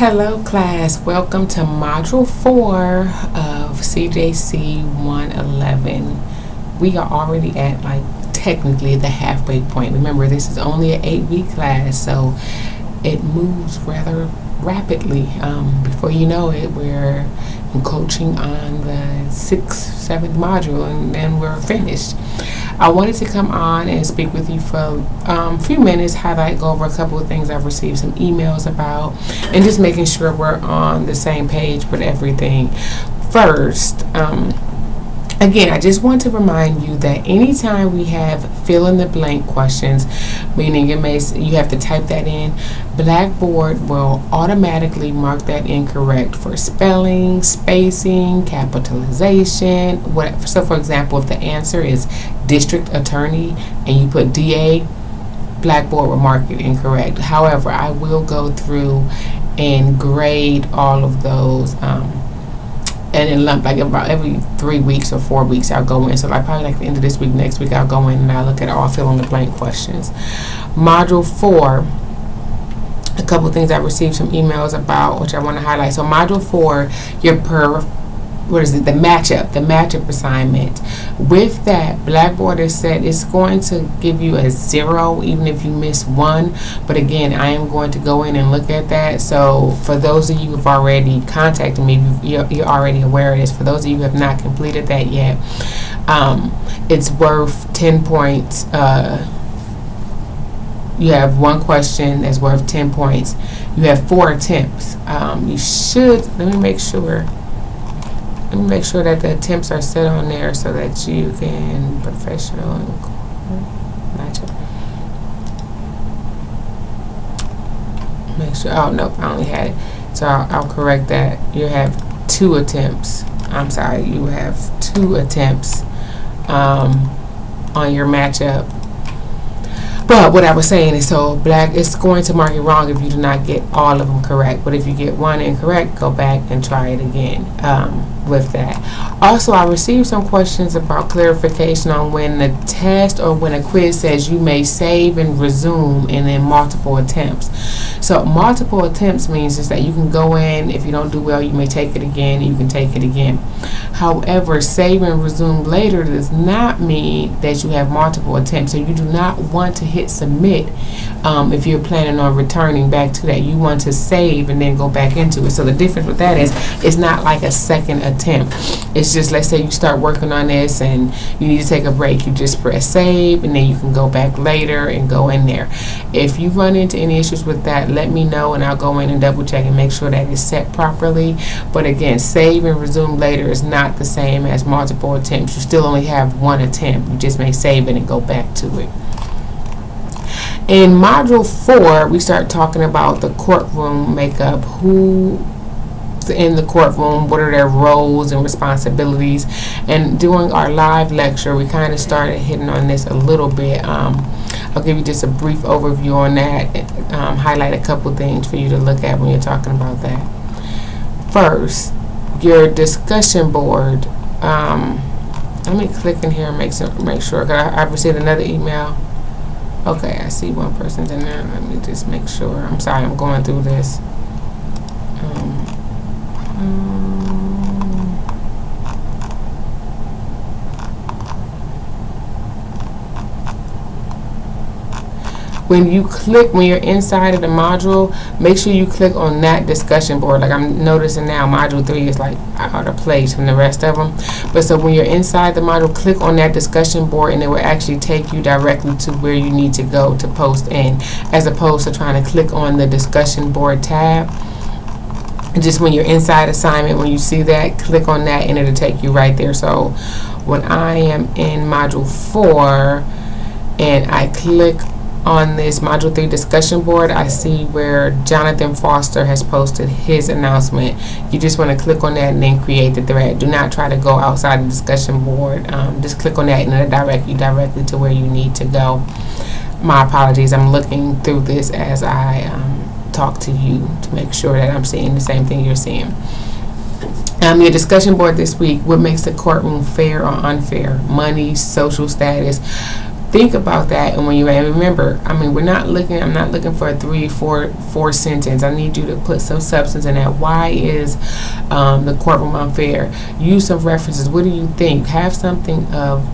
Hello class, welcome to Module 4 of CJC 111. We are already at technically the halfway point. Remember, this is only an 8-week class, so it moves rather rapidly. Before you know it, we're coaching on the 6th, 7th module, and then we're finished. I wanted to come on and speak with you for a few minutes, go over a couple of things I've received some emails about, and just making sure we're on the same page with everything. First, again, I just want to remind you that anytime we have fill in the blank questions, meaning you have to type that in, Blackboard will automatically mark that incorrect for spelling, spacing, capitalization, whatever. So for example, if the answer is district attorney and you put DA, Blackboard will mark it incorrect. However, I will go through and grade all of those and in lump, about every 3 weeks or 4 weeks I'll go in. So probably the end of this week, next week I'll go in and I'll look at all fill in the blank questions. Module 4, a couple of things I received some emails about, which I want to highlight. So Module 4, the matchup assignment. With that, Blackboard has said it's going to give you a 0 even if you miss 1. But again, I am going to go in and look at that. So for those of you who have already contacted me, you're already aware of this. For those of you who have not completed that yet, it's worth 10 points. You have one question that's worth 10 points. You have 4 attempts. You should, let me make sure that the attempts are set on there so that you can professional matchup. Make sure. Oh nope, I only had it. So I'll correct that. You have 2 attempts. I'm sorry. You have 2 attempts on your matchup. But what I was saying is, it's going to mark it wrong if you do not get all of them correct. But if you get one incorrect, go back and try it again with that. Also, I received some questions about clarification on when the test or when a quiz says you may save and resume and then multiple attempts. So multiple attempts means is that you can go in, if you don't do well, you may take it again, and you can take it again. However, save and resume later does not mean that you have multiple attempts. So you do not want to hit submit if you're planning on returning back to that. You want to save and then go back into it. So the difference with that is it's not like a second attempt. It's just, let's say you start working on this and you need to take a break. You just press save and then you can go back later and go in there. If you run into any issues with that, let me know and I'll go in and double check and make sure that it's set properly. But again, save and resume later is not the same as multiple attempts. You still only have 1 attempt. You just may save it and go back to it. In Module 4, we start talking about the courtroom makeup. Who's in the courtroom, what are their roles and responsibilities. And during our live lecture, we kind of started hitting on this a little bit. I'll give you just a brief overview on that, highlight a couple things for you to look at when you're talking about that. First, your discussion board. Let me click in here and make sure, because I've received another email. Okay, I see one person's in there. Let me just make sure. I'm sorry, I'm going through this. When you're inside of the module, make sure you click on that discussion board. Like I'm noticing now, Module 3 is out of place from the rest of them. But so when you're inside the module, click on that discussion board and it will actually take you directly to where you need to go to post in, as opposed to trying to click on the discussion board tab. And just when you're inside assignment, when you see that, click on that and it'll take you right there. So when I am in Module 4 and I click on this Module 3 discussion board, I see where Jonathan Foster has posted his announcement. You just want to click on that and then create the thread. Do not try to go outside the discussion board. Just click on that and it'll direct you directly to where you need to go. My apologies. I'm looking through this as I talk to you to make sure that I'm seeing the same thing you're seeing. Your discussion board this week: what makes the courtroom fair or unfair? Money, social status. Think about that, and when you remember, I mean, I'm not looking for a 3-4 sentence. I need you to put some substance in that. Why is the courtroom unfair? Use some references. What do you think? Have something of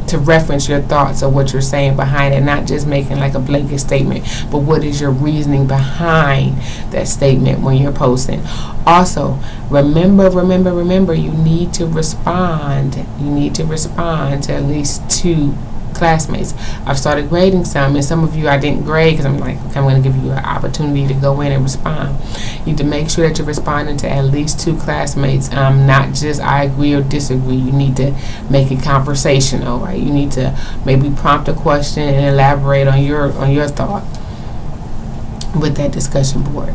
to reference your thoughts of what you're saying behind it, not just making like a blanket statement, but what is your reasoning behind that statement when you're posting. Also, remember, you need to respond. You need to respond to at least 2 classmates. I've started grading some, and some of you I didn't grade because I'm like, okay, I'm going to give you an opportunity to go in and respond. You need to make sure that you're responding to at least 2 classmates, not just I agree or disagree. You need to make it conversational, right? You need to maybe prompt a question and elaborate on your thought with that discussion board.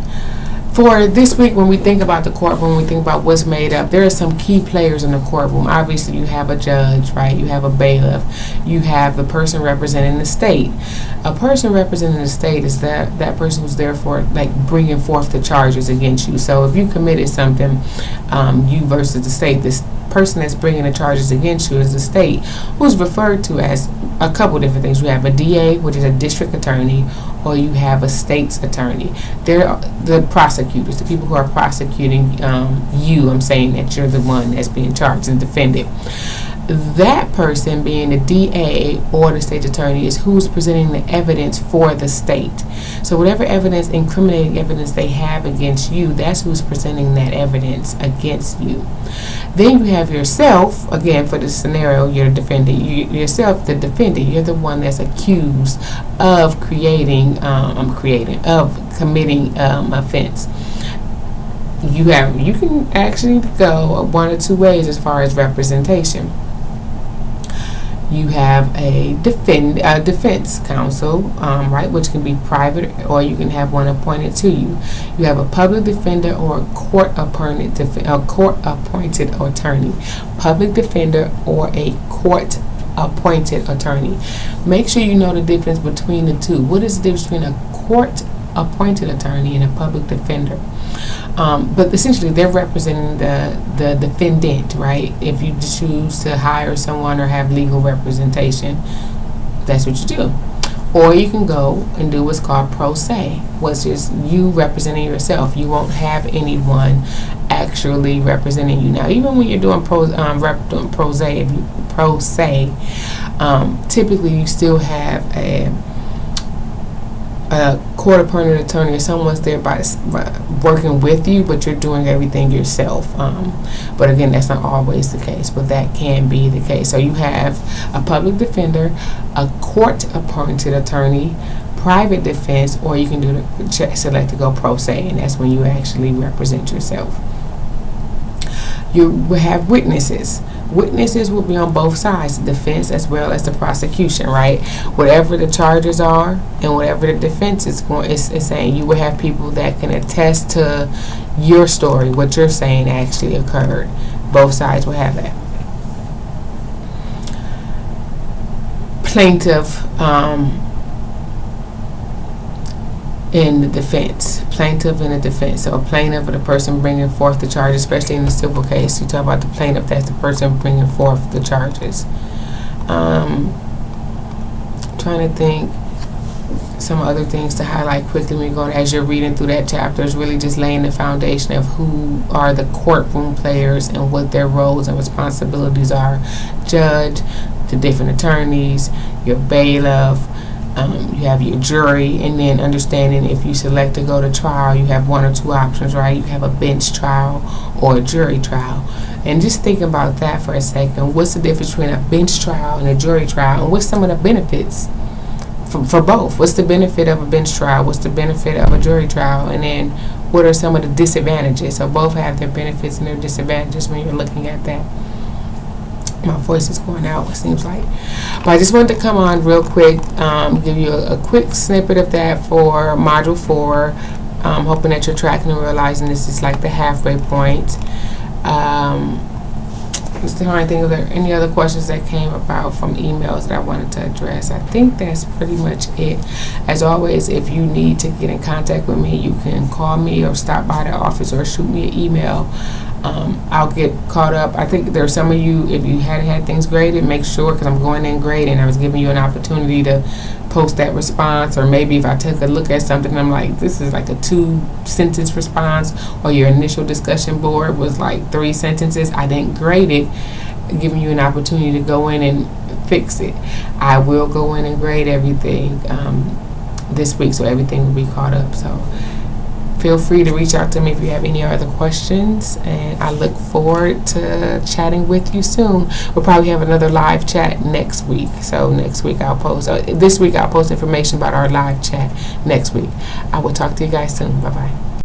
For this week, when we think about the courtroom, we think about what's made up. There are some key players in the courtroom. Obviously, you have a judge, right? You have a bailiff. You have the person representing the state. A person representing the state is that person who's there for, like, bringing forth the charges against you. So if you committed something, you versus the state, this person that's bringing the charges against you is the state, who's referred to as a couple different things. You have a DA, which is a district attorney, or you have a state's attorney. They're the prosecutors, the people who are prosecuting you. I'm saying that you're the one that's being charged and defended. That person, being the DA or the state attorney, is who's presenting the evidence for the state. So whatever evidence, incriminating evidence they have against you, that's who's presenting that evidence against you. Then you have yourself, again, for the scenario, you're the defendant. Yourself, the defendant, you're the one that's accused of committing offense. You can actually go 1 or 2 ways as far as representation. You have a defense counsel, right, which can be private, or you can have one appointed to you. You have a public defender or a court-appointed attorney. Public defender or a court-appointed attorney. Make sure you know the difference between the two. What is the difference between a court-appointed attorney and a public defender? But essentially, they're representing the defendant, right? If you choose to hire someone or have legal representation, that's what you do. Or you can go and do what's called pro se, which is you representing yourself. You won't have anyone actually representing you. Now, even when you're doing pro se, typically you still have a court-appointed attorney, or someone's there by working with you, but you're doing everything yourself. But again, that's not always the case, but that can be the case. So you have a public defender, a court-appointed attorney, private defense, or you can select to go pro se, and that's when you actually represent yourself. You will have witnesses. Witnesses will be on both sides, the defense as well as the prosecution, right? Whatever the charges are and whatever the defense is saying, you will have people that can attest to your story, what you're saying actually occurred. Both sides will have that. Plaintiff in the defense. Plaintiff in the defense. So a plaintiff or the person bringing forth the charges, especially in the civil case. You talk about the plaintiff, that's the person bringing forth the charges. Trying to think some other things to highlight quickly when you go as you're reading through that chapter is really just laying the foundation of who are the courtroom players and what their roles and responsibilities are. Judge, the different attorneys, your bailiff, you have your jury, and then understanding if you select to go to trial, you have 1 or 2 options, right? You have a bench trial or a jury trial. And just think about that for a second. What's the difference between a bench trial and a jury trial? And what's some of the benefits for both? What's the benefit of a bench trial? What's the benefit of a jury trial? And then what are some of the disadvantages? So both have their benefits and their disadvantages when you're looking at that. My voice is going out, it seems like. But I just wanted to come on real quick, give you a quick snippet of that for Module 4. Hoping that you're tracking and realizing this is like the halfway point. Just trying to think if there are any other questions that came about from emails that I wanted to address. I think that's pretty much it. As always, if you need to get in contact with me, you can call me or stop by the office or shoot me an email. I'll get caught up. I think there's some of you, if you hadn't had things graded, make sure, because I'm going in grading, I was giving you an opportunity to post that response, or maybe if I took a look at something and I'm like, this is like a 2-sentence response, or your initial discussion board was like 3 sentences, I didn't grade it, giving you an opportunity to go in and fix it. I will go in and grade everything this week, so everything will be caught up. So feel free to reach out to me if you have any other questions, and I look forward to chatting with you soon. We'll probably have another live chat next week. So next week I'll post, this week I'll post information about our live chat next week. I will talk to you guys soon. Bye-bye.